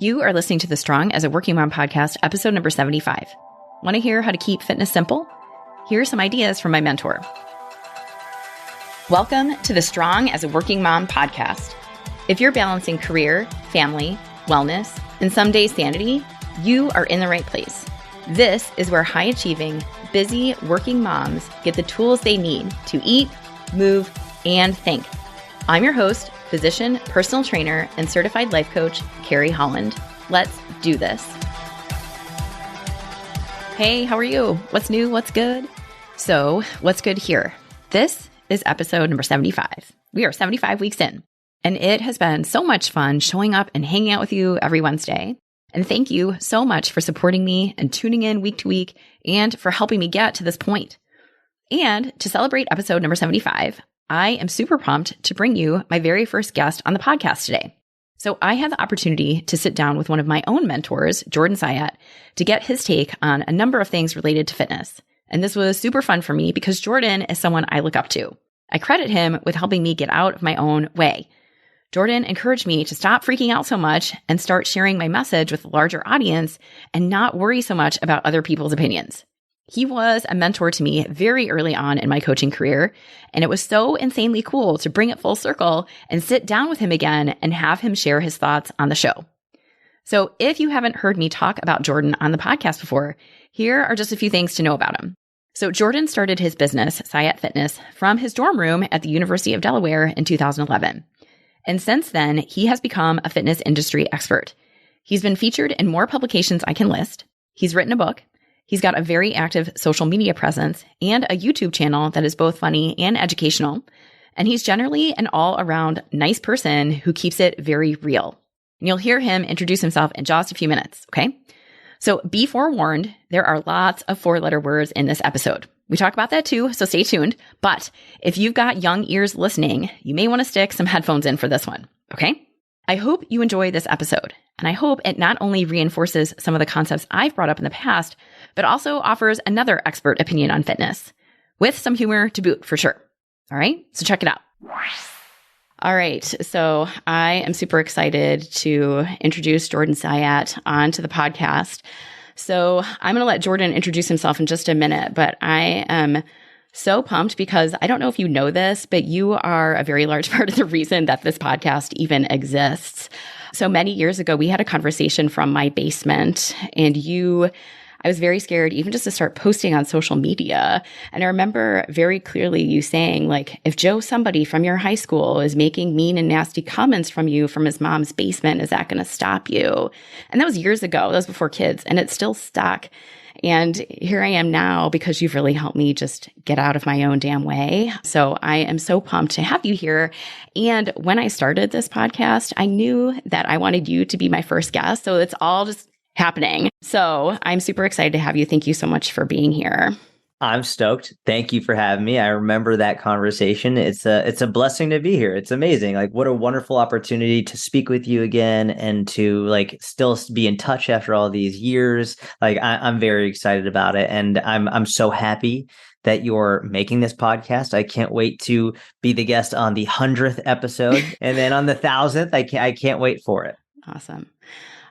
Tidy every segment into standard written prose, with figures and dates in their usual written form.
You are listening to the Strong as a Working Mom podcast, episode number 75. Want to hear how to keep fitness simple? Here are some ideas from my mentor. Welcome to the Strong as a Working Mom podcast. If you're balancing career, family, wellness, and some days sanity, you are in the right place. This is where high-achieving, busy working moms get the tools they need to eat, move, and think. I'm your host, physician, personal trainer, and certified life coach, Carrie Holland. Let's do this. Hey, how are you? What's new? What's good? So, what's good here? This is episode number 75. We are 75 weeks in, and it has been so much fun showing up and hanging out with you every Wednesday. And thank you so much for supporting me and tuning in week to week and for helping me get to this point. And to celebrate episode number 75, I am super pumped to bring you my very first guest on the podcast today. So I had the opportunity to sit down with one of my own mentors, Jordan Syatt, to get his take on a number of things related to fitness. And this was super fun for me because Jordan is someone I look up to. I credit him with helping me get out of my own way. Jordan encouraged me to stop freaking out so much and start sharing my message with a larger audience and not worry so much about other people's opinions. He was a mentor to me very early on in my coaching career, and it was so insanely cool to bring it full circle and sit down with him again and have him share his thoughts on the show. So if you haven't heard me talk about Jordan on the podcast before, here are just a few things to know about him. So Jordan started his business, Syatt Fitness, from his dorm room at the University of Delaware in 2011. And since then, he has become a fitness industry expert. He's been featured in more publications I can list. He's written a book. He's got a very active social media presence and a YouTube channel that is both funny and educational. And he's generally an all-around nice person who keeps it very real. And you'll hear him introduce himself in just a few minutes, okay? So be forewarned, there are lots of four-letter words in this episode. We talk about that too, so stay tuned. But if you've got young ears listening, you may want to stick some headphones in for this one, okay? I hope you enjoy this episode, and I hope it not only reinforces some of the concepts I've brought up in the past, but also offers another expert opinion on fitness, with some humor to boot for sure. All right, so check it out. All right, so I am super excited to introduce Jordan Syatt onto the podcast. So I'm going to let Jordan introduce himself in just a minute, but I am so pumped because I don't know if you know this, but you are a very large part of the reason that this podcast even exists. So many years ago, we had a conversation from my basement, and I was very scared even just to start posting on social media. And I remember very clearly you saying, like, if Joe somebody from your high school is making mean and nasty comments from you from his mom's basement, is that going to stop you? And that was years ago. That was before kids, and it still stuck. And here I am now because you've really helped me just get out of my own damn way. So I am so pumped to have you here. And when I started this podcast, I knew that I wanted you to be my first guest. So it's all just happening. So I'm super excited to have you. Thank you so much for being here. I'm stoked. Thank you for having me. I remember that conversation. It's a blessing to be here. It's amazing. Like, what a wonderful opportunity to speak with you again and to like still be in touch after all these years. Like, I'm very excited about it, and I'm so happy that you're making this podcast. I can't wait to be the guest on the 100th episode, and then on the 1000th. I can't wait for it. Awesome.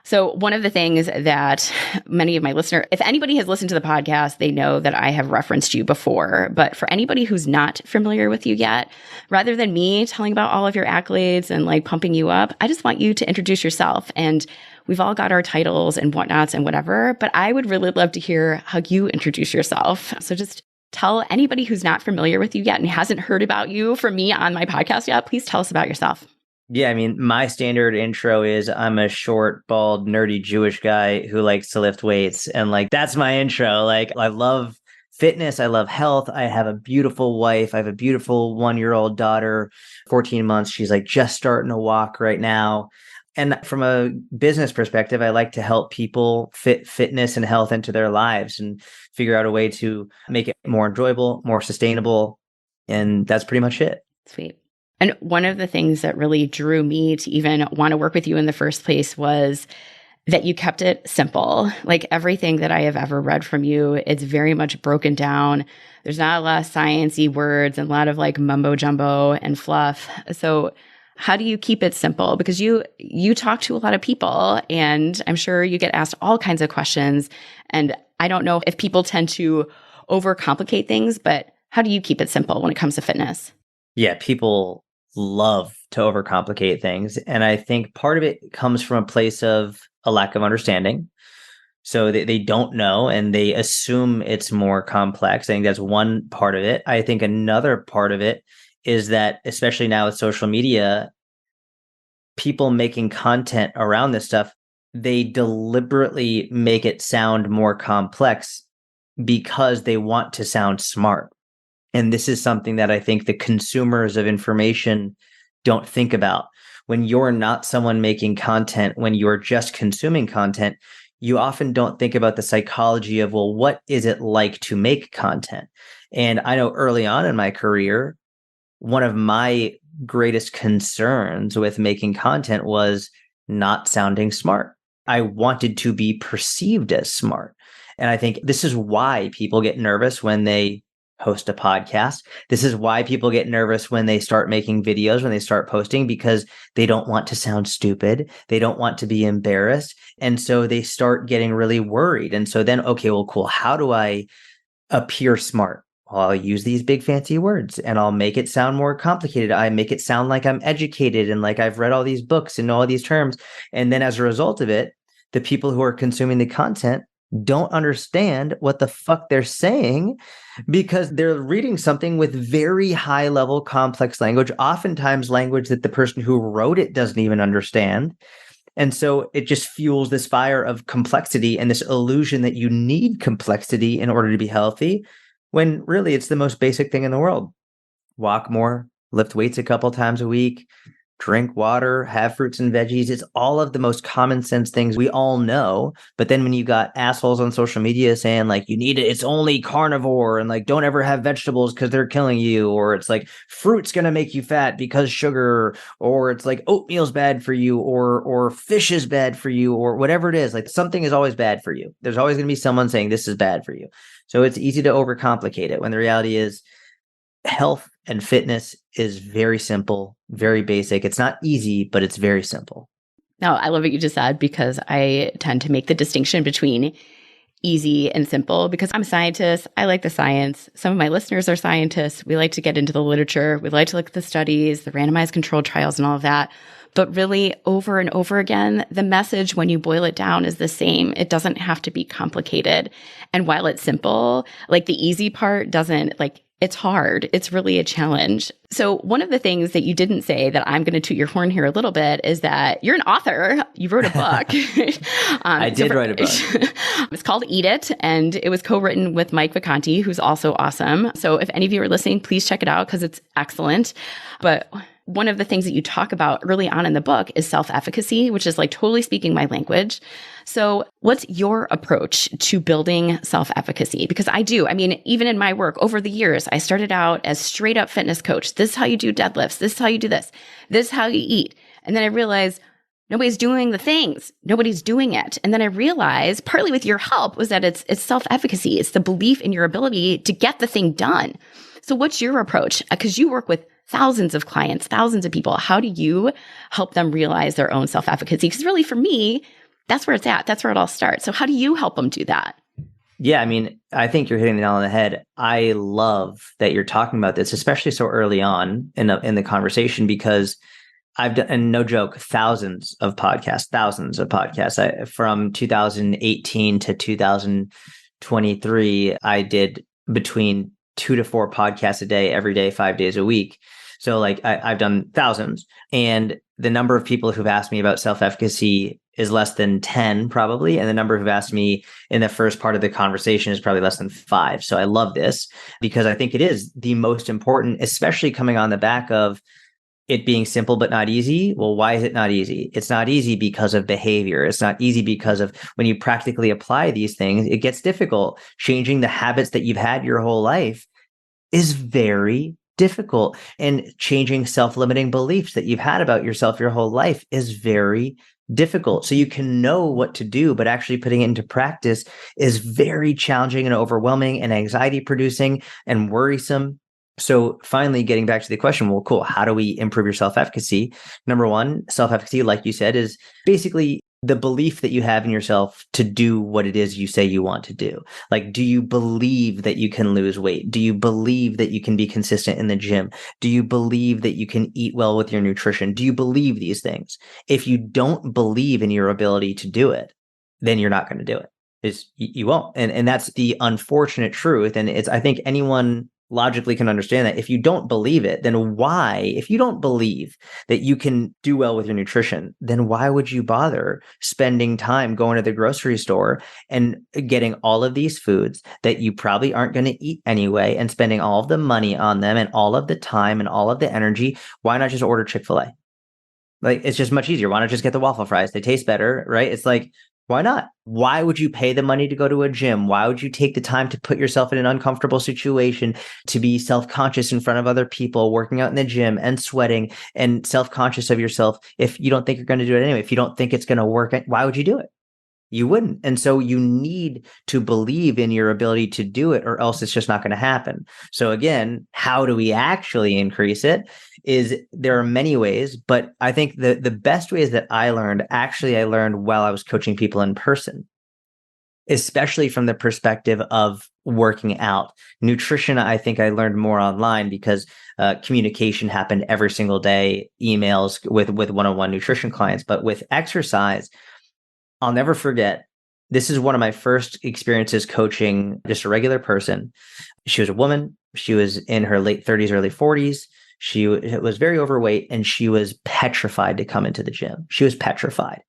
So one of the things that many of my listeners, if anybody has listened to the podcast, they know that I have referenced you before. But for anybody who's not familiar with you yet, rather than me telling about all of your accolades and like pumping you up, I just want you to introduce yourself. And we've all got our titles and whatnots and whatever, but I would really love to hear how you introduce yourself. So just tell anybody who's not familiar with you yet and hasn't heard about you from me on my podcast yet, please tell us about yourself. Yeah, I mean, my standard intro is I'm a short, bald, nerdy Jewish guy who likes to lift weights. And like, that's my intro. Like, I love fitness. I love health. I have a beautiful wife. I have a beautiful 1-year-old daughter, 14 months. She's like just starting to walk right now. And from a business perspective, I like to help people fit fitness and health into their lives and figure out a way to make it more enjoyable, more sustainable. And that's pretty much it. Sweet. And one of the things that really drew me to even want to work with you in the first place was that you kept it simple. Like everything that I have ever read from you, it's very much broken down. There's not a lot of sciencey words and a lot of like mumbo jumbo and fluff. So How do you keep it simple? Because you talk to a lot of people, and I'm sure you get asked all kinds of questions. And I don't know if people tend to overcomplicate things, but how do you keep it simple when it comes to fitness? Yeah, people love to overcomplicate things. And I think part of it comes from a place of a lack of understanding. So they don't know and they assume it's more complex. I think that's one part of it. I think another part of it is that, especially now with social media, people making content around this stuff, they deliberately make it sound more complex because they want to sound smart. And this is something that I think the consumers of information don't think about. When you're not someone making content, when you're just consuming content, you often don't think about the psychology of, well, what is it like to make content? And I know early on in my career, one of my greatest concerns with making content was not sounding smart. I wanted to be perceived as smart. And I think this is why people get nervous when they host a podcast. This is why people get nervous when they start making videos, when they start posting, because they don't want to sound stupid. They don't want to be embarrassed. And so they start getting really worried. And so then, okay, well, cool. How do I appear smart? Well, I'll use these big fancy words and I'll make it sound more complicated. I make it sound like I'm educated and like I've read all these books and know all these terms. And then as a result of it, the people who are consuming the content don't understand what the fuck they're saying because they're reading something with very high level complex language, oftentimes language that the person who wrote it doesn't even understand. And so it just fuels this fire of complexity and this illusion that you need complexity in order to be healthy, when really it's the most basic thing in the world. Walk more, lift weights a couple times a week, drink water, have fruits and veggies. It's all of the most common sense things we all know. But then when you got assholes on social media saying like, you need it, it's only carnivore and like, don't ever have vegetables because they're killing you. Or it's like fruit's going to make you fat because sugar, or it's like oatmeal's bad for you, or fish is bad for you, or whatever it is. Like something is always bad for you. There's always going to be someone saying this is bad for you. So it's easy to overcomplicate it when the reality is health and fitness is very simple, very basic. It's not easy, but it's very simple. No, I love what you just said because I tend to make the distinction between easy and simple because I'm a scientist. I like the science. Some of my listeners are scientists. We like to get into the literature. We like to look at the studies, the randomized controlled trials and all of that. But really, over and over again, the message when you boil it down is the same. It doesn't have to be complicated. And while it's simple, like the easy part doesn't like it's hard. It's really a challenge. So one of the things that you didn't say that I'm going to toot your horn here a little bit is that you're an author. You wrote a book. I did write a book. It's called Eat It, and it was co-written with Mike Vacanti, who's also awesome. So if any of you are listening, please check it out because it's excellent. But one of the things that you talk about early on in the book is self-efficacy, which is like totally speaking my language. So what's your approach to building self-efficacy? Because I mean, even in my work over the years, I started out as straight up fitness coach. This is how you do deadlifts. This is how you do this. This is how you eat. And then I realized nobody's doing the things. Nobody's doing it. And then I realized partly with your help was that it's self-efficacy. It's the belief in your ability to get the thing done. So what's your approach? Because you work with thousands of clients, thousands of people. How do you help them realize their own self-efficacy? Because really for me, that's where it's at. That's where it all starts. So how do you help them do that? Yeah, I mean, I think you're hitting the nail on the head. I love that you're talking about this, especially so early on in the conversation, because I've done, and no joke, thousands of podcasts. From 2018 to 2023, I did between 2 to 4 podcasts a day, every day, 5 days a week. So like I've done thousands, and the number of people who've asked me about self-efficacy is less than 10 probably. And the number who've asked me in the first part of the conversation is probably less than 5. So I love this because I think it is the most important, especially coming on the back of it being simple, but not easy. Well, why is it not easy? It's not easy because of behavior. It's not easy because of when you practically apply these things, it gets difficult. Changing the habits that you've had your whole life is very difficult. And changing self-limiting beliefs that you've had about yourself your whole life is very difficult. So you can know what to do, but actually putting it into practice is very challenging and overwhelming and anxiety producing and worrisome. So finally getting back to the question, well, cool. How do we improve your self-efficacy? Number one, self-efficacy, like you said, is basically the belief that you have in yourself to do what it is you say you want to do. Like, do you believe that you can lose weight? Do you believe that you can be consistent in the gym? Do you believe that you can eat well with your nutrition? Do you believe these things? If you don't believe in your ability to do it, then you're not going to do it. You won't. And that's the unfortunate truth. And I think anyone logically can understand that. If you don't believe it, then why, if you don't believe that you can do well with your nutrition, then why would you bother spending time going to the grocery store and getting all of these foods that you probably aren't going to eat anyway and spending all of the money on them and all of the time and all of the energy? Why not just order Chick-fil-A? Like, it's just much easier. Why not just get the waffle fries? They taste better, right? It's like, why not? Why would you pay the money to go to a gym? Why would you take the time to put yourself in an uncomfortable situation, to be self-conscious in front of other people, working out in the gym and sweating and self-conscious of yourself if you don't think you're going to do it anyway? If you don't think it's going to work, why would you do it? You wouldn't. And so you need to believe in your ability to do it, or else it's just not going to happen. So again, how do we actually increase it? There are many ways, but I think the best ways that I learned while I was coaching people in person, especially from the perspective of working out. Nutrition, I think I learned more online because communication happened every single day, emails with one-on-one nutrition clients. But with exercise, I'll never forget. This is one of my first experiences coaching just a regular person. She was a woman. She was in her late 30s, early 40s. She was very overweight and she was petrified to come into the gym. She was petrified.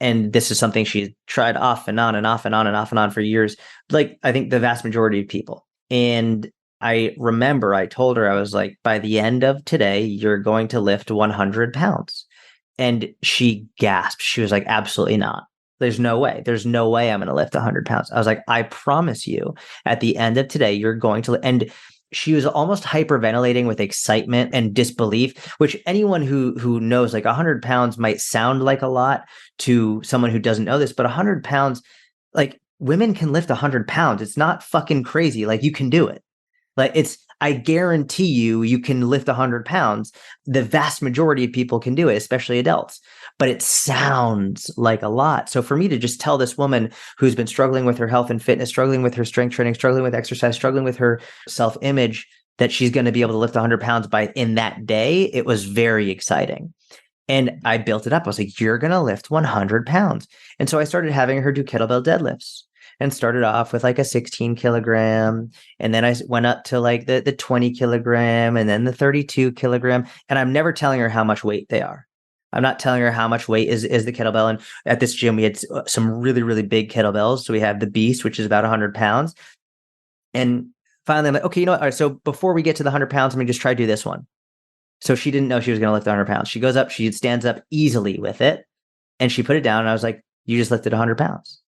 And this is something she tried off and on and off and on and off and on for years, like I think the vast majority of people. And I remember I told her, I was like, by the end of today, you're going to lift 100 pounds. And she gasped. She was like, absolutely not. There's no way. There's no way I'm going to lift 100 pounds. I was like, I promise you, at the end of today, you're going to. And she was almost hyperventilating with excitement and disbelief, which anyone who knows, like 100 pounds might sound like a lot to someone who doesn't know this, but 100 pounds, like women can lift 100 pounds. It's not fucking crazy. Like you can do it. Like I guarantee you can lift 100 pounds. The vast majority of people can do it, especially adults, but it sounds like a lot. So for me to just tell this woman who's been struggling with her health and fitness, struggling with her strength training, struggling with exercise, struggling with her self-image, that she's going to be able to lift 100 pounds in that day, it was very exciting. And I built it up. I was like, you're going to lift 100 pounds. And so I started having her do kettlebell deadlifts. And started off with like a 16 kilogram. And then I went up to like the 20 kilogram and then the 32 kilogram. And I'm never telling her how much weight they are. I'm not telling her how much weight is the kettlebell. And at this gym, we had some really, really big kettlebells. So we have the Beast, which is about 100 pounds. And finally, I'm like, okay, you know what? All right, so before we get to the 100 pounds, I'm going to just try to do this one. So she didn't know she was going to lift 100 pounds. She goes up, she stands up easily with it. And she put it down. And I was like, you just lifted 100 pounds.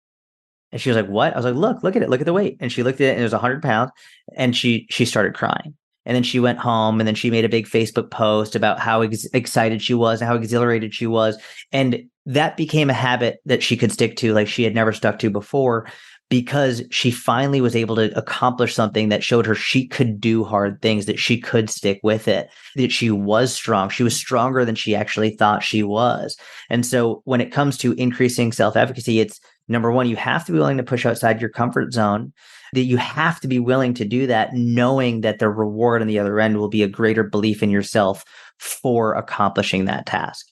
And she was like, what? I was like, look at it. Look at the weight. And she looked at it and it was 100 pounds. And she started crying. And then she went home and then she made a big Facebook post about how excited she was and how exhilarated she was. And that became a habit that she could stick to, like she had never stuck to before, because she finally was able to accomplish something that showed her she could do hard things, that she could stick with it, that she was strong. She was stronger than she actually thought she was. And so when it comes to increasing self-efficacy, it's number one, you have to be willing to push outside your comfort zone, that you have to be willing to do that, knowing that the reward on the other end will be a greater belief in yourself for accomplishing that task.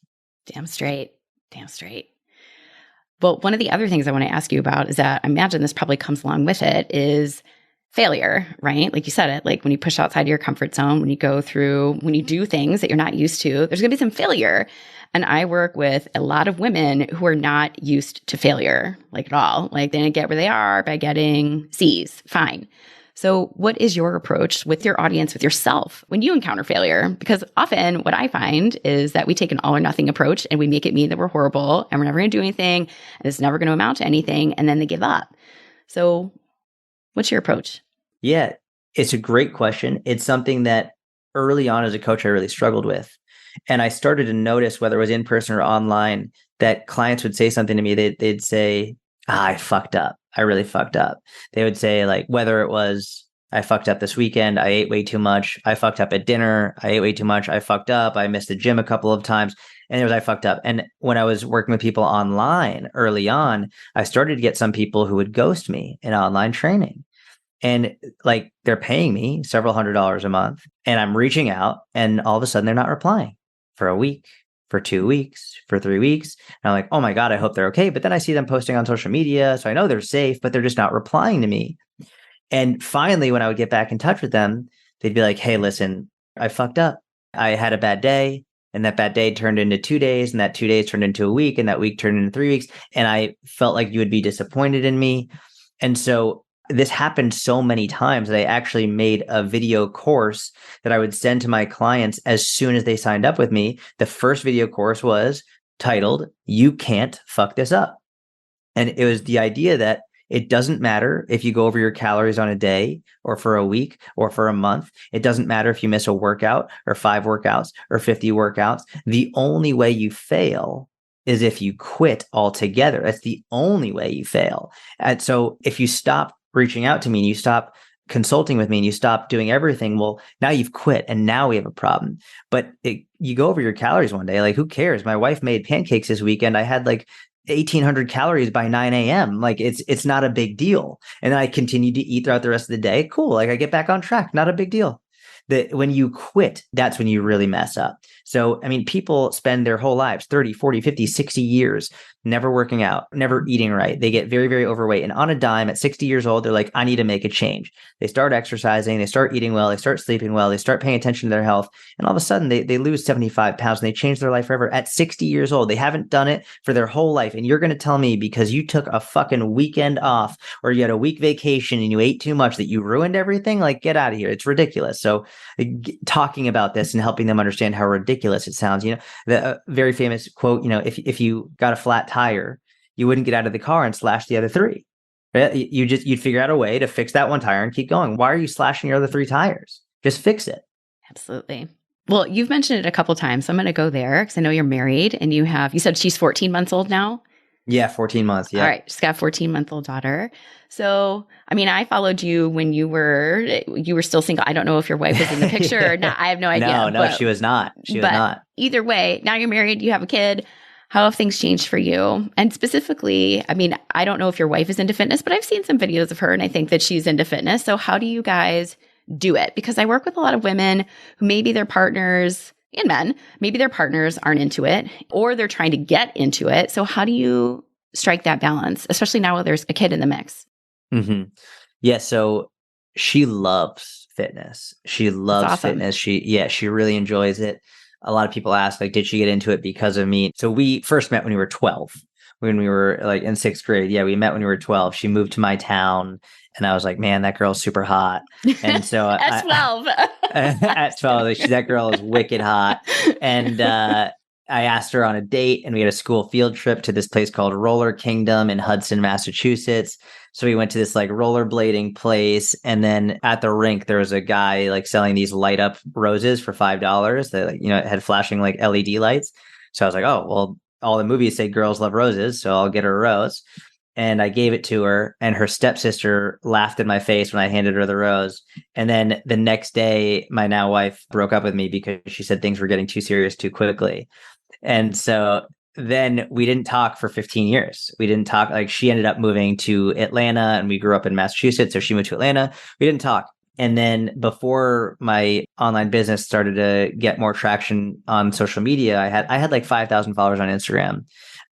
Damn straight. Damn straight. But one of the other things I want to ask you about is that I imagine this probably comes along with it is failure, right? Like you said it, like when you push outside your comfort zone, when you do things that you're not used to, there's going to be some failure. And I work with a lot of women who are not used to failure, like at all. Like they didn't get where they are by getting C's. Fine. So what is your approach with your audience, with yourself, when you encounter failure? Because often what I find is that we take an all or nothing approach and we make it mean that we're horrible and we're never going to do anything and it's never going to amount to anything. And then they give up. So what's your approach? Yeah, it's a great question. It's something that early on as a coach, I really struggled with. And I started to notice, whether it was in person or online, that clients would say something to me. They'd say, I fucked up. I really fucked up. They would say, like, whether it was I fucked up this weekend. I ate way too much. I fucked up at dinner. I ate way too much. I fucked up. I missed the gym a couple of times. And it was, I fucked up. And when I was working with people online early on, I started to get some people who would ghost me in online training. And like they're paying me several $100s a month and I'm reaching out and all of a sudden they're not replying for a week, for 2 weeks, for 3 weeks. And I'm like, oh my God, I hope they're okay. But then I see them posting on social media. So I know they're safe, but they're just not replying to me. And finally, when I would get back in touch with them, they'd be like, hey, listen, I fucked up. I had a bad day. And that bad day turned into 2 days. And that 2 days turned into a week. And that week turned into 3 weeks. And I felt like you would be disappointed in me. And so this happened so many times that I actually made a video course that I would send to my clients as soon as they signed up with me. The first video course was titled, You Can't Fuck This Up. And it was the idea that it doesn't matter if you go over your calories on a day or for a week or for a month. It doesn't matter if you miss a workout or 5 workouts or 50 workouts. The only way you fail is if you quit altogether. That's the only way you fail. And so if you stop reaching out to me and you stop consulting with me and you stop doing everything, well, now you've quit and now we have a problem. But you go over your calories one day, like who cares? My wife made pancakes this weekend. I had like 1,800 calories by 9 a.m. Like it's not a big deal. And then I continued to eat throughout the rest of the day. Cool. Like I get back on track. Not a big deal. That when you quit, that's when you really mess up. So, I mean, people spend their whole lives, 30, 40, 50, 60 years, never working out, never eating right. They get very, very overweight. And on a dime at 60 years old, they're like, I need to make a change. They start exercising, they start eating well, they start sleeping well, they start paying attention to their health. And all of a sudden they lose 75 pounds and they change their life forever at 60 years old. They haven't done it for their whole life. And you're going to tell me because you took a fucking weekend off or you had a week vacation and you ate too much that you ruined everything? Like, get out of here. It's ridiculous. So talking about this and helping them understand how ridiculous it sounds, the very famous quote, if you got a flat tire, you wouldn't get out of the car and slash the other 3. Right? You'd figure out a way to fix that one tire and keep going. Why are you slashing your other 3 tires? Just fix it. Absolutely. Well, you've mentioned it a couple times, so I'm going to go there because I know you're married and you said she's 14 months old now. Yeah, 14 months. Yeah. All right. She's got a 14-month-old daughter. So, I mean, I followed you when you were still single. I don't know if your wife was in the picture or not. I have no idea. No, she was not. She was not. Either way, now you're married, you have a kid. How have things changed for you? And specifically, I mean, I don't know if your wife is into fitness, but I've seen some videos of her and I think that she's into fitness. So how do you guys do it? Because I work with a lot of women who maybe their partners and men, maybe their partners aren't into it or they're trying to get into it. So how do you strike that balance, especially now when there's a kid in the mix? Mm-hmm. Yeah. So she loves fitness. She loves fitness. She really enjoys it. A lot of people ask, like, did she get into it because of me? So we first met when we were 12, when we were like in 6th grade. Yeah, we met when we were 12. She moved to my town and I was like, man, that girl's super hot. And so at 12, at 12, that girl is wicked hot. And I asked her on a date and we had a school field trip to this place called Roller Kingdom in Hudson, Massachusetts. So we went to this like rollerblading place. And then at the rink, there was a guy like selling these light up roses for $5 that, like, it had flashing like LED lights. So I was like, oh, well, all the movies say girls love roses. So I'll get her a rose. And I gave it to her and her stepsister laughed in my face when I handed her the rose. And then the next day, my now wife broke up with me because she said things were getting too serious too quickly. And so then we didn't talk for 15 years. We didn't talk. Like she ended up moving to Atlanta and we grew up in Massachusetts. So she moved to Atlanta. We didn't talk. And then before my online business started to get more traction on social media, I had like 5,000 followers on Instagram.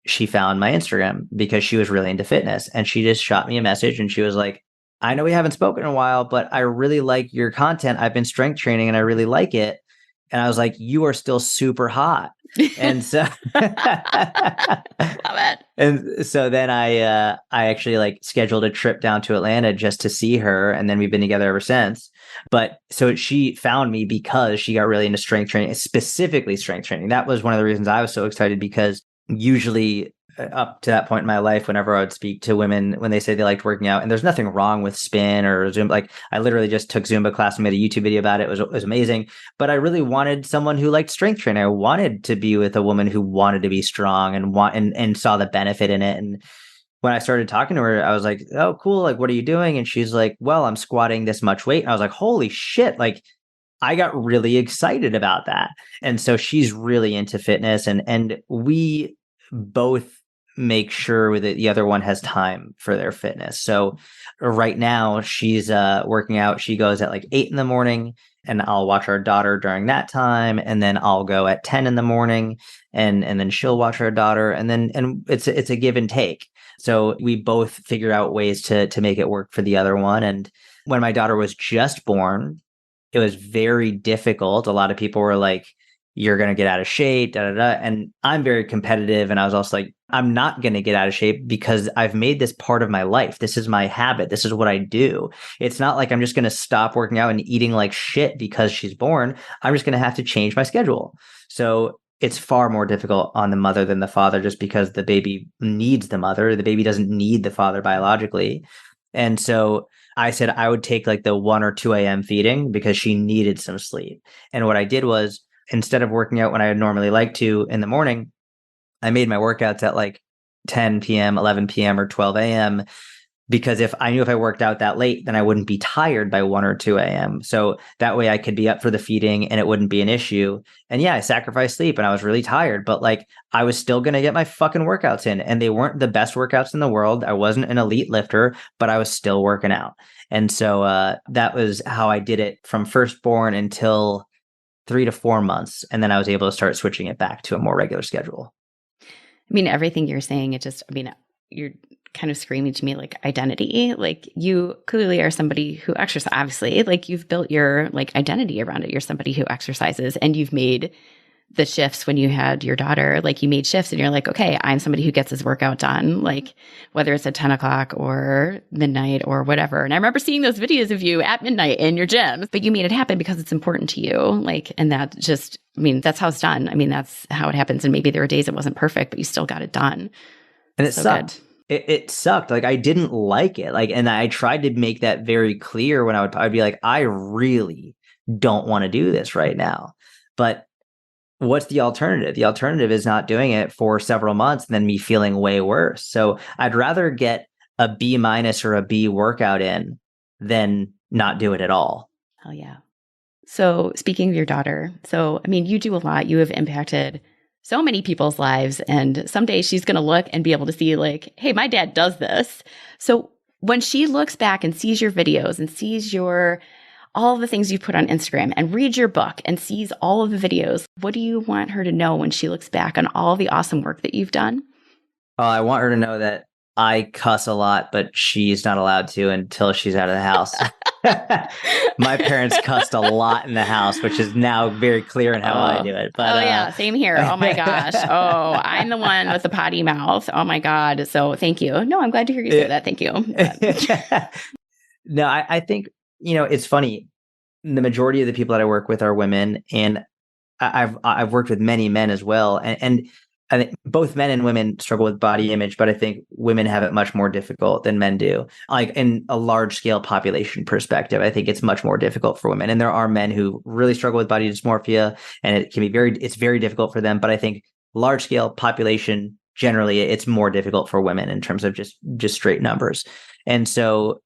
She found my Instagram because she was really into fitness and she just shot me a message and she was like, I know we haven't spoken in a while, but I really like your content. I've been strength training and I really like it. And I was like, you are still super hot. And so love it. And so then I actually like scheduled a trip down to Atlanta just to see her. And then we've been together ever since. But so she found me because she got really into strength training, specifically strength training. That was one of the reasons I was so excited because usually up to that point in my life, whenever I would speak to women, when they say they liked working out, and there's nothing wrong with spin or Zumba, like I literally just took Zumba class and made a YouTube video about it. It was amazing. But I really wanted someone who liked strength training. I wanted to be with a woman who wanted to be strong and saw the benefit in it. And when I started talking to her, I was like, oh, cool. Like, what are you doing? And she's like, well, I'm squatting this much weight. And I was like, holy shit. Like, I got really excited about that. And so she's really into fitness, and we both make sure that the other one has time for their fitness. So right now she's working out. She goes at like 8 in the morning, and I'll watch our daughter during that time, and then I'll go at 10 in the morning, and then she'll watch our daughter, and it's a give and take. So we both figure out ways to make it work for the other one. And when my daughter was just born, it was very difficult. A lot of people were like, you're going to get out of shape, da, da, da. And I'm very competitive. And I was also like, I'm not going to get out of shape because I've made this part of my life. This is my habit. This is what I do. It's not like I'm just going to stop working out and eating like shit because she's born. I'm just going to have to change my schedule. So it's far more difficult on the mother than the father, just because the baby needs the mother. The baby doesn't need the father biologically. And so I said I would take like the 1 or 2 a.m. feeding because she needed some sleep. And what I did was, instead of working out when I would normally like to in the morning, I made my workouts at like 10 p.m., 11 p.m., or 12 a.m. because if I knew if I worked out that late, then I wouldn't be tired by 1 or 2 a.m. So that way I could be up for the feeding and it wouldn't be an issue. And yeah, I sacrificed sleep and I was really tired, but like I was still going to get my fucking workouts in, and they weren't the best workouts in the world. I wasn't an elite lifter, but I was still working out. And so that was how I did it from firstborn until 3 to 4 months. And then I was able to start switching it back to a more regular schedule. I mean, everything you're saying, you're kind of screaming to me like identity. Like, you clearly are somebody who exercises, obviously, like you've built your like identity around it. You're somebody who exercises, and you've made the shifts when you had your daughter. Like, you made shifts and you're like, okay, I'm somebody who gets his workout done, like whether it's at 10 o'clock or midnight or whatever. And I remember seeing those videos of you at midnight in your gym, but you made it happen because it's important to you. Like, and that just, I mean, that's how it's done. I mean, that's how it happens. And maybe there were days it wasn't perfect, but you still got it done. And it sucked. It sucked. Like, I didn't like it. Like, and I tried to make that very clear when I'd be like, I really don't want to do this right now. But what's the alternative? The alternative is not doing it for several months and then me feeling way worse. So I'd rather get a B- or a B workout in than not do it at all. Oh, yeah. So speaking of your daughter, so, I mean, you do a lot. You have impacted so many people's lives. And someday she's going to look and be able to see like, hey, my dad does this. So when she looks back and sees your videos and sees all the things you put on Instagram and reads your book and sees all of the videos, what do you want her to know when she looks back on all the awesome work that you've done? I want her to know that I cuss a lot, but she's not allowed to until she's out of the house. My parents cussed a lot in the house, which is now very clear in how I do it. But yeah, same here. Oh my gosh. Oh, I'm the one with the potty mouth. Oh my God. So thank you. No, I'm glad to hear you say that. Thank you. No, I think, it's funny. The majority of the people that I work with are women, and I've worked with many men as well. And I think both men and women struggle with body image, but I think women have it much more difficult than men do. Like, in a large scale population perspective, I think it's much more difficult for women. And there are men who really struggle with body dysmorphia, and it's very difficult for them. But I think large scale population, generally, it's more difficult for women in terms of just straight numbers. And so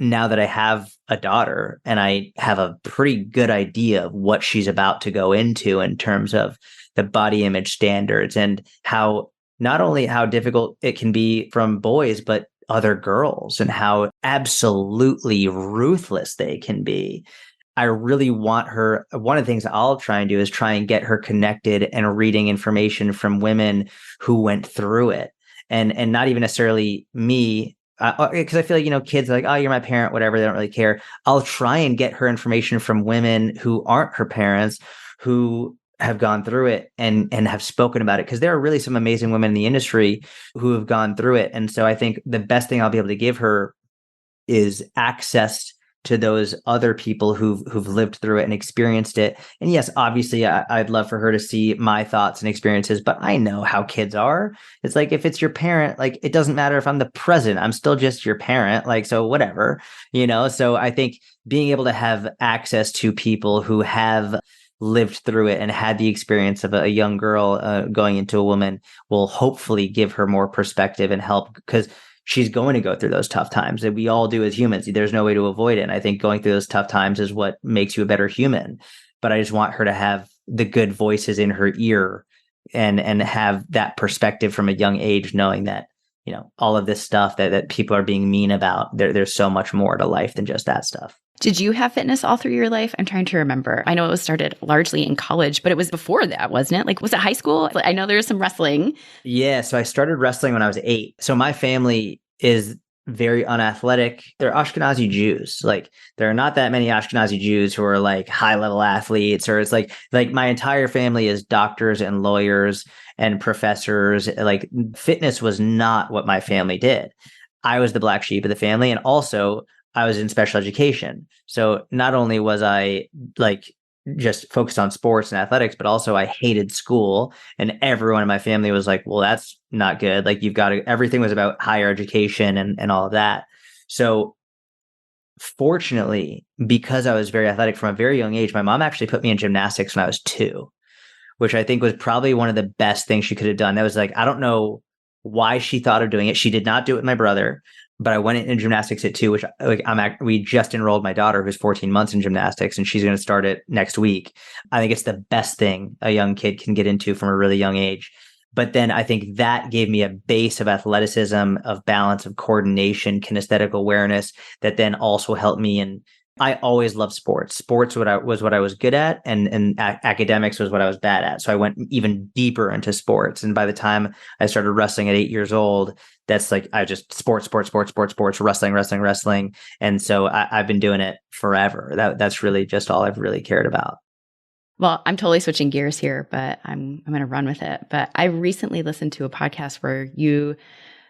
now that I have a daughter and I have a pretty good idea of what she's about to go into in terms of the body image standards, and how not only how difficult it can be from boys, but other girls, and how absolutely ruthless they can be. I really want her. One of the things I'll try and do is try and get her connected and reading information from women who went through it, and not even necessarily me. Because I feel like, kids are like, oh, you're my parent, whatever. They don't really care. I'll try and get her information from women who aren't her parents, who have gone through it and have spoken about it. Because there are really some amazing women in the industry who have gone through it. And so I think the best thing I'll be able to give her is access to those other people who've lived through it and experienced it. And yes, obviously, I'd love for her to see my thoughts and experiences, but I know how kids are. It's like, if it's your parent, like, it doesn't matter if I'm the president, I'm still just your parent. Like, so whatever, So I think being able to have access to people who have lived through it and had the experience of a young girl going into a woman will hopefully give her more perspective and help, because she's going to go through those tough times that we all do as humans. There's no way to avoid it. And I think going through those tough times is what makes you a better human. But I just want her to have the good voices in her ear and have that perspective from a young age, knowing that, all of this stuff that people are being mean about, there's so much more to life than just that stuff. Did you have fitness all through your life? I'm trying to remember. I know it was started largely in college, but it was before that, wasn't it? Like, was it high school? I know there was some wrestling. Yeah. So I started wrestling when I was 8. So my family is very unathletic. They're Ashkenazi Jews. Like, there are not that many Ashkenazi Jews who are like high level athletes, or it's like my entire family is doctors and lawyers and professors. Like, fitness was not what my family did. I was the black sheep of the family. And also I was in special education. So not only was I like just focused on sports and athletics, but also I hated school, and everyone in my family was like, well, that's not good. Like, you've got to, everything was about higher education and all of that. So fortunately, because I was very athletic from a very young age, my mom actually put me in gymnastics when I was 2, which I think was probably one of the best things she could have done. That was like, I don't know why she thought of doing it. She did not do it with my brother, but I went in gymnastics at 2, which we just enrolled my daughter who's 14 months in gymnastics, and she's going to start it next week. I think it's the best thing a young kid can get into from a really young age. But then I think that gave me a base of athleticism, of balance, of coordination, kinesthetic awareness that then also helped me. And I always loved sports. Sports was what I was good at, and academics was what I was bad at. So I went even deeper into sports. And by the time I started wrestling at 8 years old, that's like, I just sports, wrestling. And so I've been doing it forever. That's really just all I've really cared about. Well, I'm totally switching gears here, but I'm going to run with it. But I recently listened to a podcast where you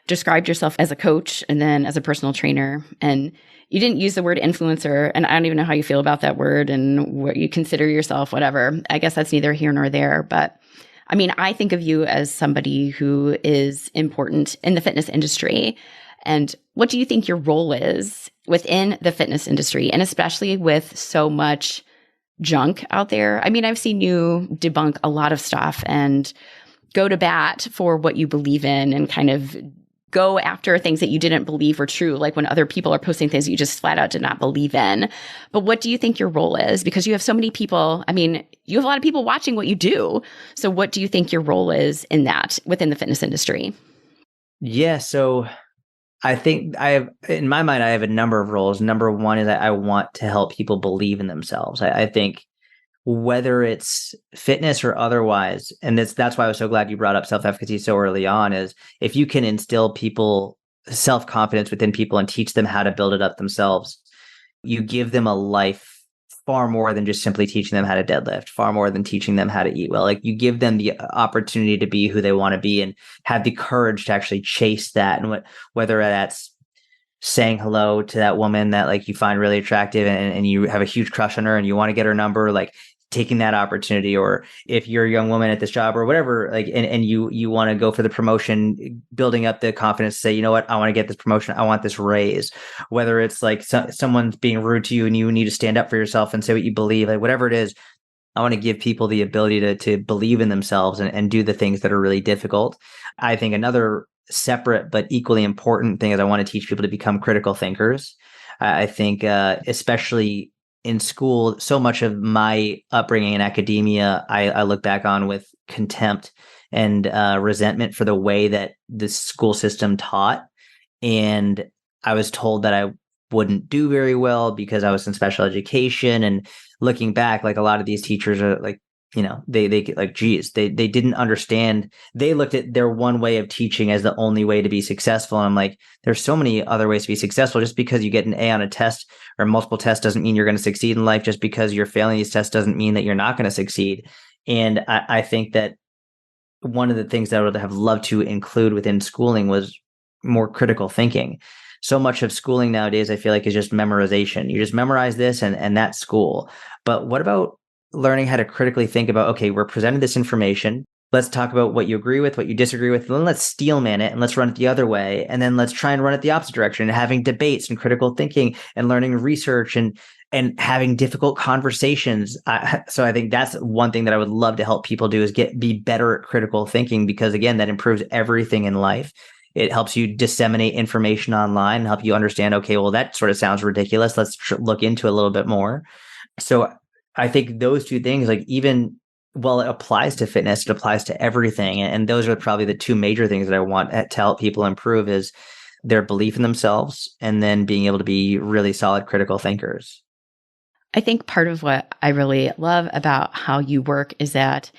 described yourself as a coach and then as a personal trainer, and you didn't use the word influencer. And I don't even know how you feel about that word and what you consider yourself, whatever. I guess that's neither here nor there. But I mean, I think of you as somebody who is important in the fitness industry. And what do you think your role is within the fitness industry, and especially with so much junk out there? I mean, I've seen you debunk a lot of stuff and go to bat for what you believe in and kind of go after things that you didn't believe were true, like when other people are posting things you just flat out did not believe in. But what do you think your role is? Because you have so many people. I mean, you have a lot of people watching what you do. So what do you think your role is in that within the fitness industry? Yeah. So I think in my mind, I have a number of roles. Number one is I want to help people believe in themselves. I think whether it's fitness or otherwise, and that's why I was so glad you brought up self-efficacy so early on, is if you can instill people self-confidence within people and teach them how to build it up themselves, you give them a life far more than just simply teaching them how to deadlift, far more than teaching them how to eat well. Like, you give them the opportunity to be who they want to be and have the courage to actually chase that. And whether that's saying hello to that woman that like you find really attractive and you have a huge crush on her and you want to get her number, like taking that opportunity, or if you're a young woman at this job or whatever, like, and you want to go for the promotion, building up the confidence to say, you know what, I want to get this promotion. I want this raise, whether it's like someone's being rude to you and you need to stand up for yourself and say what you believe, like whatever it is. I want to give people the ability to believe in themselves and do the things that are really difficult. I think another separate but equally important thing is I want to teach people to become critical thinkers. I think especially in school, so much of my upbringing in academia, I look back on with contempt and resentment for the way that the school system taught. And I was told that I wouldn't do very well because I was in special education. And looking back, like a lot of these teachers are like, they like, geez, they didn't understand. They looked at their one way of teaching as the only way to be successful. And I'm like, there's so many other ways to be successful. Just because you get an A on a test or multiple tests doesn't mean you're going to succeed in life. Just because you're failing these tests doesn't mean that you're not going to succeed. And I think that one of the things that I would have loved to include within schooling was more critical thinking. So much of schooling nowadays, I feel like, is just memorization. You just memorize this and that's school. But what about learning how to critically think about, okay, we're presented this information. Let's talk about what you agree with, what you disagree with, and then let's steelman it and let's run it the other way. And then let's try and run it the opposite direction, and having debates and critical thinking and learning research. And and having difficult conversations. So I think that's one thing that I would love to help people do is be better at critical thinking, because again, that improves everything in life. It helps you disseminate information online and help you understand, okay, well, that sort of sounds ridiculous. Let's look into it a little bit more. So I think those two things, like even, well, it applies to fitness, it applies to everything. And those are probably the two major things that I want to help people improve is their belief in themselves and then being able to be really solid critical thinkers. I think part of what I really love about how you work is that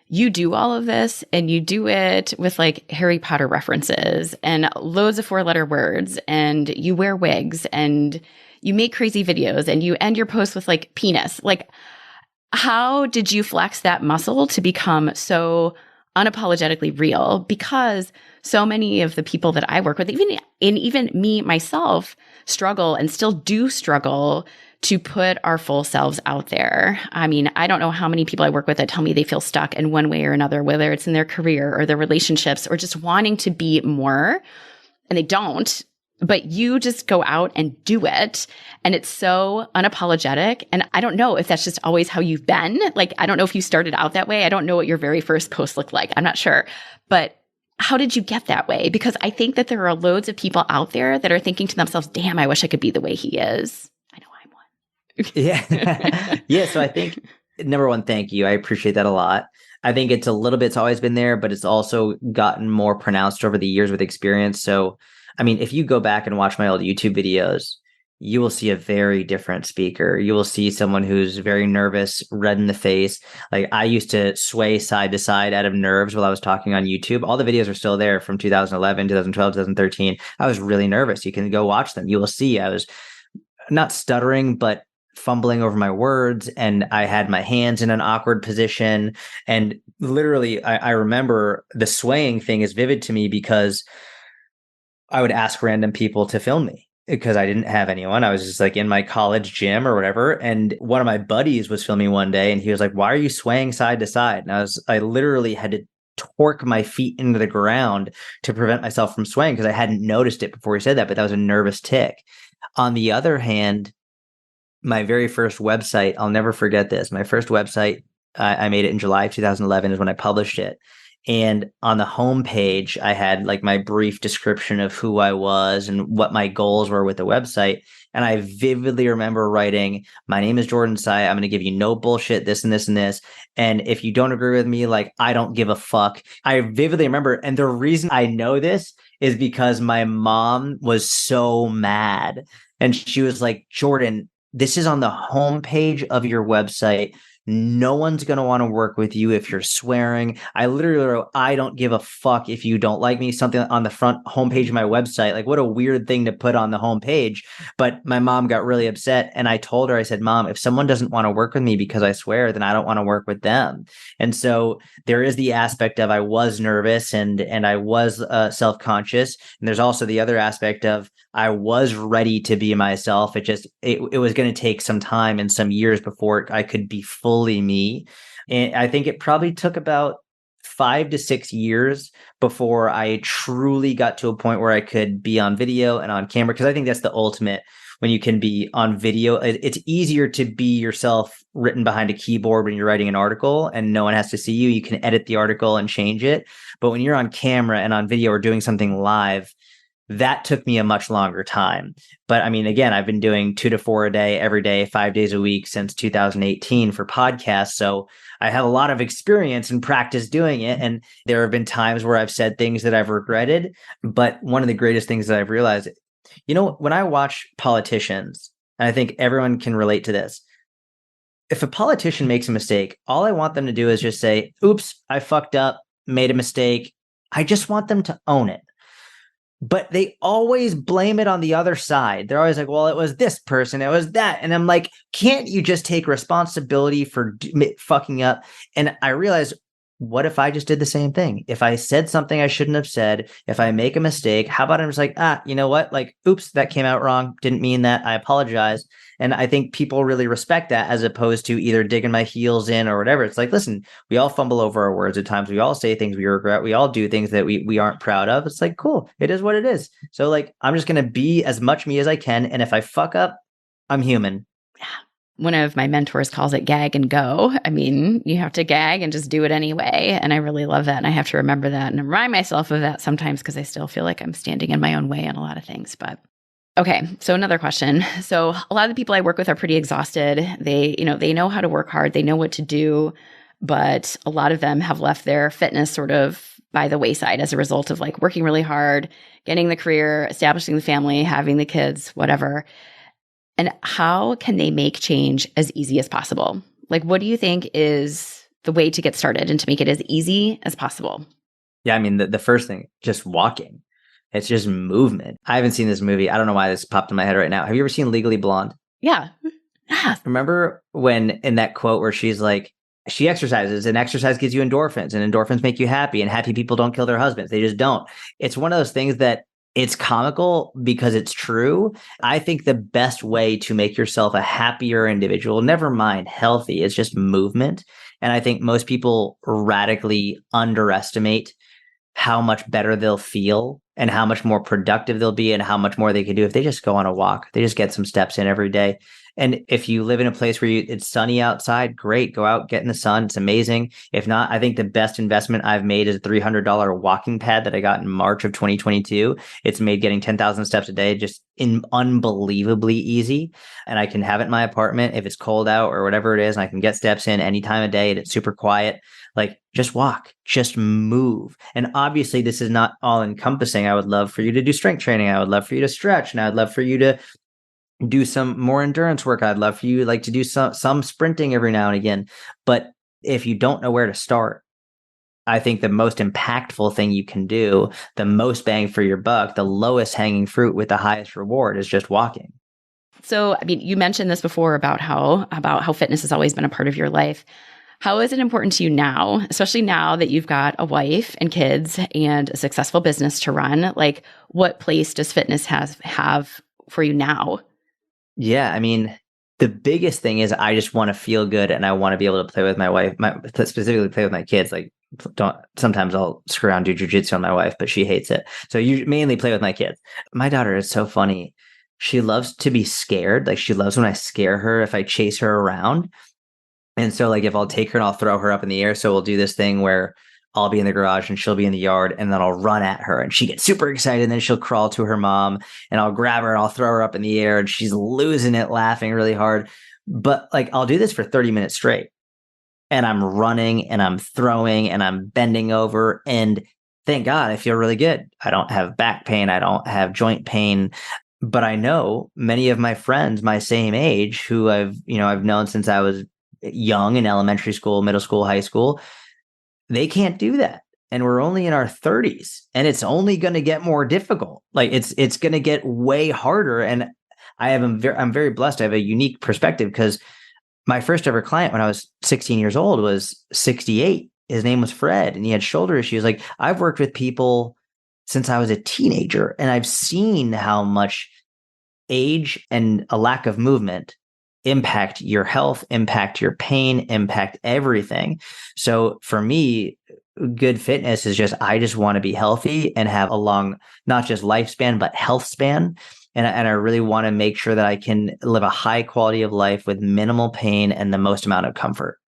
you do all of this and you do it with like Harry Potter references and loads of 4-letter words, and you wear wigs and you make crazy videos and you end your posts with like penis. Like, how did you flex that muscle to become so unapologetically real? Because so many of the people that I work with, even me myself, struggle and still do struggle to put our full selves out there. I mean, I don't know how many people I work with that tell me they feel stuck in one way or another, whether it's in their career or their relationships or just wanting to be more, and they don't. But you just go out and do it. And it's so unapologetic. And I don't know if that's just always how you've been. Like, I don't know if you started out that way. I don't know what your very first post looked like. I'm not sure. But how did you get that way? Because I think that there are loads of people out there that are thinking to themselves, damn, I wish I could be the way he is. I know I'm one. Yeah. Yeah. So I think, number one, thank you. I appreciate that a lot. I think it's always been there, but it's also gotten more pronounced over the years with experience. So, I mean, if you go back and watch my old YouTube videos, you will see a very different speaker. You will see someone who's very nervous, red in the face. Like, I used to sway side to side out of nerves while I was talking on YouTube. All the videos are still there from 2011, 2012, 2013. I was really nervous. You can go watch them. You will see I was not stuttering, but fumbling over my words, and I had my hands in an awkward position. And literally, I remember the swaying thing is vivid to me because I would ask random people to film me because I didn't have anyone. I was just like in my college gym or whatever. And one of my buddies was filming one day and he was like, "Why are you swaying side to side?" And I literally had to torque my feet into the ground to prevent myself from swaying because I hadn't noticed it before he said that, but that was a nervous tick. On the other hand, my very first website, I'll never forget this. My first website, I made it in July of 2011 is when I published it. And on the homepage, I had like my brief description of who I was and what my goals were with the website. And I vividly remember writing, "My name is Jordan Syatt. I'm going to give you no bullshit, this and this and this. And if you don't agree with me, like, I don't give a fuck." I vividly remember. And the reason I know this is because my mom was so mad. And she was like, "Jordan, this is on the homepage of your website. No one's going to want to work with you if you're swearing." I literally wrote, "I don't give a fuck if you don't like me," something on the front homepage of my website. Like, what a weird thing to put on the homepage. But my mom got really upset. And I told her, I said, "Mom, if someone doesn't want to work with me because I swear, then I don't want to work with them." And so there is the aspect of I was nervous and I was self-conscious. And there's also the other aspect of I was ready to be myself. It was going to take some time and some years before I could be fully me. And I think it probably took about 5 to 6 years before I truly got to a point where I could be on video and on camera. Because I think that's the ultimate when you can be on video. It's easier to be yourself written behind a keyboard when you're writing an article and no one has to see you. You can edit the article and change it. But when you're on camera and on video or doing something live, that took me a much longer time. But I mean, again, I've been doing 2 to 4 a day, every day, 5 days a week since 2018 for podcasts. So I have a lot of experience and practice doing it. And there have been times where I've said things that I've regretted. But one of the greatest things that I've realized, when I watch politicians, and I think everyone can relate to this, if a politician makes a mistake, all I want them to do is just say, "Oops, I fucked up, made a mistake." I just want them to own it. But they always blame it on the other side. They're always like, "Well, it was this person, it was that." And I'm like, can't you just take responsibility for fucking up? And I realized, what if I just did the same thing? If I said something I shouldn't have said, if I make a mistake, how about I'm just like, you know what? Like, oops, that came out wrong. Didn't mean that. I apologize. And I think people really respect that as opposed to either digging my heels in or whatever. It's like, listen, we all fumble over our words at times. We all say things we regret. We all do things that we aren't proud of. It's like, cool. It is what it is. So like, I'm just going to be as much me as I can. And if I fuck up, I'm human. One of my mentors calls it gag and go. I mean, you have to gag and just do it anyway. And I really love that. And I have to remember that and remind myself of that sometimes because I still feel like I'm standing in my own way on a lot of things. But okay, so another question. So a lot of the people I work with are pretty exhausted. They know how to work hard. They know what to do, but a lot of them have left their fitness sort of by the wayside as a result of like working really hard, getting the career, establishing the family, having the kids, whatever. And how can they make change as easy as possible? Like, what do you think is the way to get started and to make it as easy as possible? Yeah, I mean, the first thing, just walking. It's just movement. I haven't seen this movie. I don't know why this popped in my head right now. Have you ever seen Legally Blonde? Yeah. Remember when in that quote where she's like, she exercises and exercise gives you endorphins and endorphins make you happy and happy people don't kill their husbands. They just don't. It's one of those things that it's comical because it's true. I think the best way to make yourself a happier individual, never mind healthy, is just movement. And I think most people radically underestimate how much better they'll feel and how much more productive they'll be and how much more they can do if they just go on a walk. They just get some steps in every day. And if you live in a place where it's sunny outside, great, go out, get in the sun. It's amazing. If not, I think the best investment I've made is a $300 walking pad that I got in March of 2022. It's made getting 10,000 steps a day just unbelievably easy. And I can have it in my apartment if it's cold out or whatever it is. And I can get steps in any time of day and it's super quiet. Like, just walk, just move. And obviously, this is not all encompassing. I would love for you to do strength training. I would love for you to stretch. And I'd love for you to do some more endurance work. I'd love for you to do some sprinting every now and again. But if you don't know where to start, I think the most impactful thing you can do, the most bang for your buck, the lowest hanging fruit with the highest reward is just walking. So, I mean, you mentioned this before about how fitness has always been a part of your life. How is it important to you now, especially now that you've got a wife and kids and a successful business to run? Like, what place does fitness have for you now? Yeah, I mean, the biggest thing is I just want to feel good and I want to be able to play with my wife, specifically play with my kids. Like, sometimes I'll screw around, do jujitsu on my wife, but she hates it. So you mainly play with my kids. My daughter is so funny. She loves to be scared. Like, she loves when I scare her if I chase her around. And so like if I'll take her and I'll throw her up in the air. So we'll do this thing where I'll be in the garage and she'll be in the yard and then I'll run at her and she gets super excited and then she'll crawl to her mom and I'll grab her and I'll throw her up in the air and she's losing it, laughing really hard. But like I'll do this for 30 minutes straight and I'm running and I'm throwing and I'm bending over and thank God I feel really good. I don't have back pain. I don't have joint pain. But I know many of my friends my same age who I've known since I was young in elementary school, middle school, high school, they can't do that. And we're only in our 30s and it's only going to get more difficult. Like it's going to get way harder. And I'm very blessed. I have a unique perspective because my first ever client when I was 16 years old was 68. His name was Fred and he had shoulder issues. Like I've worked with people since I was a teenager and I've seen how much age and a lack of movement impact your health, impact your pain, impact everything. So for me, good fitness is I just want to be healthy and have a long, not just lifespan, but health span. And I really want to make sure that I can live a high quality of life with minimal pain and the most amount of comfort.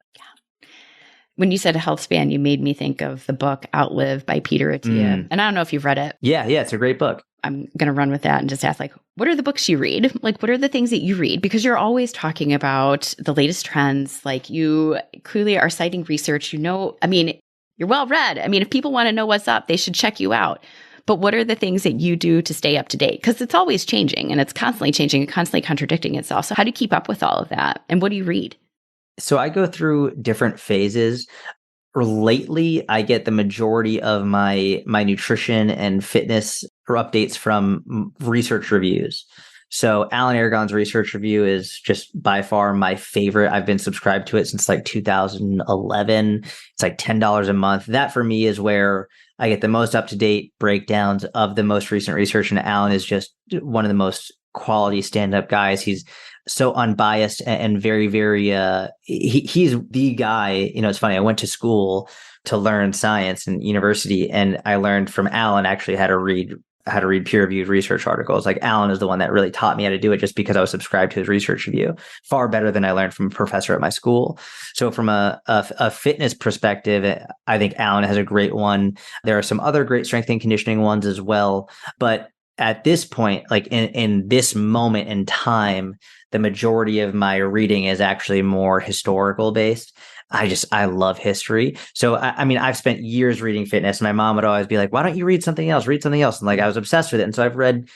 When you said a health span, you made me think of the book Outlive by Peter Attia. And I don't know if you've read it. Yeah, it's a great book. I'm going to run with that and just ask, like, what are the books you read? Like, what are the things that you read? Because you're always talking about the latest trends. Like, you clearly are citing research. I mean, you're well read. I mean, if people want to know what's up, they should check you out. But what are the things that you do to stay up to date? Because it's always changing and it's constantly changing and constantly contradicting itself. So how do you keep up with all of that? And what do you read? So I go through different phases. Lately, I get the majority of my nutrition and fitness updates from research reviews. So Alan Aragon's research review is just by far my favorite. I've been subscribed to it since like 2011. It's like $10 a month. That for me is where I get the most up-to-date breakdowns of the most recent research. And Alan is just one of the most quality stand-up guys. He's so unbiased and very, very, he's the guy. It's funny. I went to school to learn science in university and I learned from Alan actually how to read how to read peer-reviewed research articles. Like Alan is the one that really taught me how to do it just because I was subscribed to his research review, far better than I learned from a professor at my school. So from a fitness perspective, I think Alan has a great one. There are some other great strength and conditioning ones as well. But at this point, like in this moment in time, the majority of my reading is actually more historical based. I love history. So, I mean, I've spent years reading fitness. My mom would always be like, why don't you read something else? Read something else. And like, I was obsessed with it. And so I've read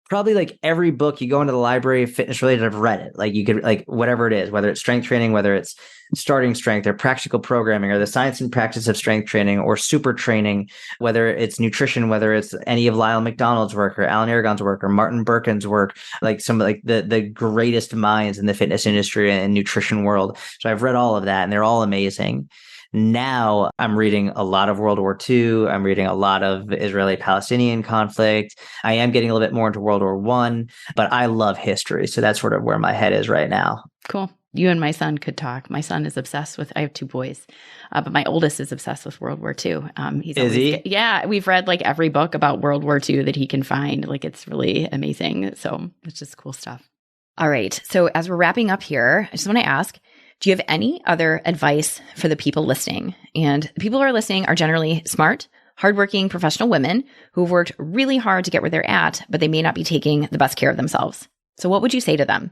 probably like every book you go into the library, fitness related, I've read it. Like you could, like whatever it is, whether it's strength training, whether it's starting strength or practical programming or the science and practice of strength training or super training, whether it's nutrition, whether it's any of Lyle McDonald's work or Alan Aragon's work or Martin Birkin's work, like some of like the greatest minds in the fitness industry and nutrition world. So I've read all of that and they're all amazing. Now I'm reading a lot of World War II. I'm reading a lot of Israeli-Palestinian conflict. I am getting a little bit more into World War I, but I love history. So that's sort of where my head is right now. Cool. You and my son could talk. My son is obsessed with, I have two boys, but my oldest is obsessed with World War II. Is he? Yeah. We've read like every book about World War II that he can find. Like it's really amazing. So it's just cool stuff. All right. So as we're wrapping up here, I just want to ask, do you have any other advice for the people listening? And the people who are listening are generally smart, hardworking professional women who've worked really hard to get where they're at, but they may not be taking the best care of themselves. So what would you say to them?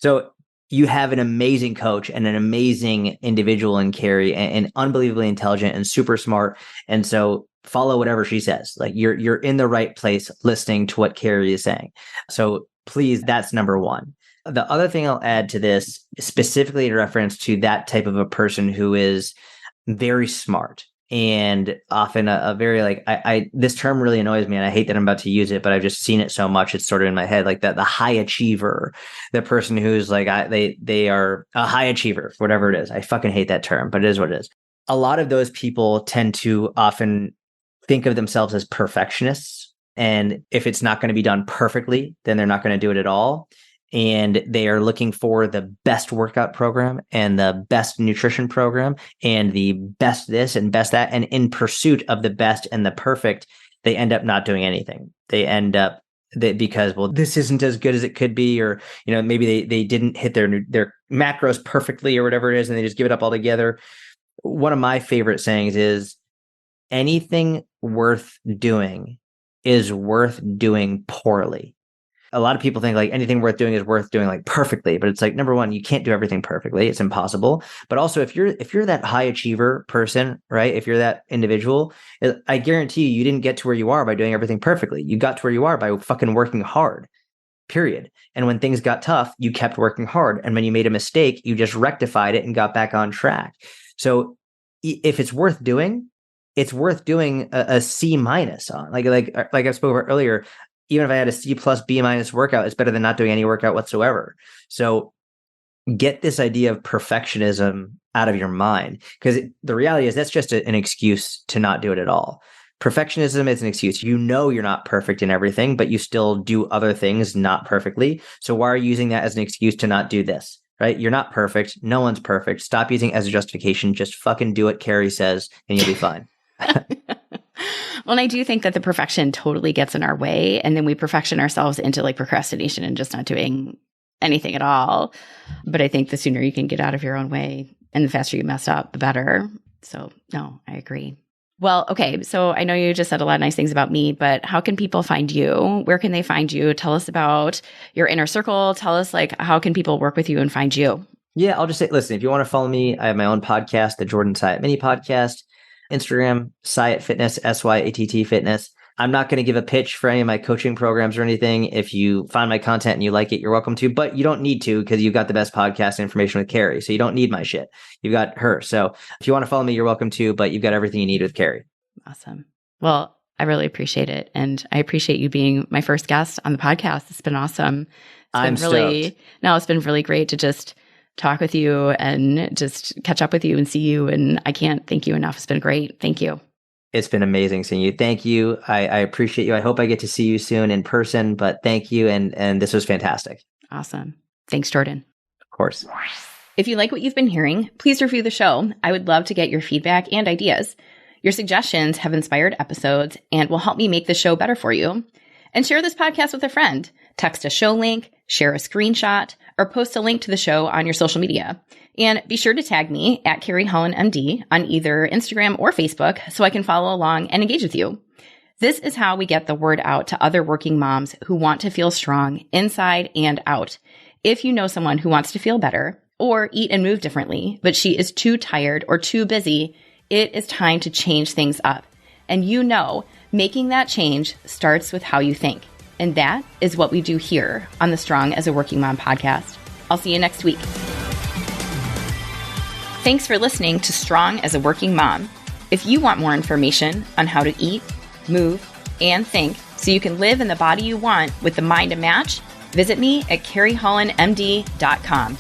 So you have an amazing coach and an amazing individual in Carrie and unbelievably intelligent and super smart. And so follow whatever she says. Like you're in the right place listening to what Carrie is saying. So please, that's number one. The other thing I'll add to this, specifically in reference to that type of a person who is very smart and often a very like, this term really annoys me and I hate that I'm about to use it, but I've just seen it so much. It's sort of in my head, like that the high achiever, the person who's like, they are a high achiever, whatever it is. I fucking hate that term, but it is what it is. A lot of those people tend to often think of themselves as perfectionists. And if it's not going to be done perfectly, then they're not going to do it at all. And they are looking for the best workout program and the best nutrition program and the best this and best that. And in pursuit of the best and the perfect, they end up not doing anything. They end up because, well, this isn't as good as it could be, or, you know, maybe they didn't hit their macros perfectly or whatever it is, and they just give it up altogether. One of my favorite sayings is anything worth doing is worth doing poorly. A lot of people think like anything worth doing is worth doing like perfectly, but it's like, number one, you can't do everything perfectly. It's impossible. But also if you're that high achiever person, right? If you're that individual, I guarantee you didn't get to where you are by doing everything perfectly. You got to where you are by fucking working hard, period. And when things got tough, you kept working hard. And when you made a mistake, you just rectified it and got back on track. So if it's worth doing, it's worth doing a C- on like I spoke about earlier. Even if I had a C+ B- workout, it's better than not doing any workout whatsoever. So get this idea of perfectionism out of your mind, because the reality is that's just an excuse to not do it at all. Perfectionism is an excuse. You know you're not perfect in everything, but you still do other things not perfectly. So why are you using that as an excuse to not do this? Right? You're not perfect. No one's perfect. Stop using it as a justification. Just fucking do what Carrie says and you'll be fine. Well, and I do think that the perfection totally gets in our way. And then we perfection ourselves into like procrastination and just not doing anything at all. But I think the sooner you can get out of your own way and the faster you mess up, the better. So no, I agree. Well, okay. So I know you just said a lot of nice things about me, but how can people find you? Where can they find you? Tell us about your inner circle. Tell us like, how can people work with you and find you? Yeah, I'll just say, listen, if you want to follow me, I have my own podcast, the Jordan Syatt Mini Podcast. Instagram, Syatt Fitness, SYATT Fitness. I'm not going to give a pitch for any of my coaching programs or anything. If you find my content and you like it, you're welcome to, but you don't need to because you've got the best podcast information with Carrie. So you don't need my shit. You've got her. So if you want to follow me, you're welcome to, but you've got everything you need with Carrie. Awesome. Well, I really appreciate it. And I appreciate you being my first guest on the podcast. It's been awesome. It's been really great to just talk with you and just catch up with you and see you. And I can't thank you enough. It's been great. Thank you. It's been amazing seeing you. Thank you. I appreciate you. I hope I get to see you soon in person, but thank you. And this was fantastic. Awesome. Thanks, Jordan. Of course. If you like what you've been hearing, please review the show. I would love to get your feedback and ideas. Your suggestions have inspired episodes and will help me make the show better for you. And share this podcast with a friend. Text a show link, share a screenshot, or post a link to the show on your social media. And be sure to tag me at Carrie Holland MD on either Instagram or Facebook so I can follow along and engage with you. This is how we get the word out to other working moms who want to feel strong inside and out. If you know someone who wants to feel better or eat and move differently, but she is too tired or too busy, it is time to change things up. And you know, making that change starts with how you think. And that is what we do here on the Strong as a Working Mom podcast. I'll see you next week. Thanks for listening to Strong as a Working Mom. If you want more information on how to eat, move, and think so you can live in the body you want with the mind to match, visit me at carriehollandmd.com.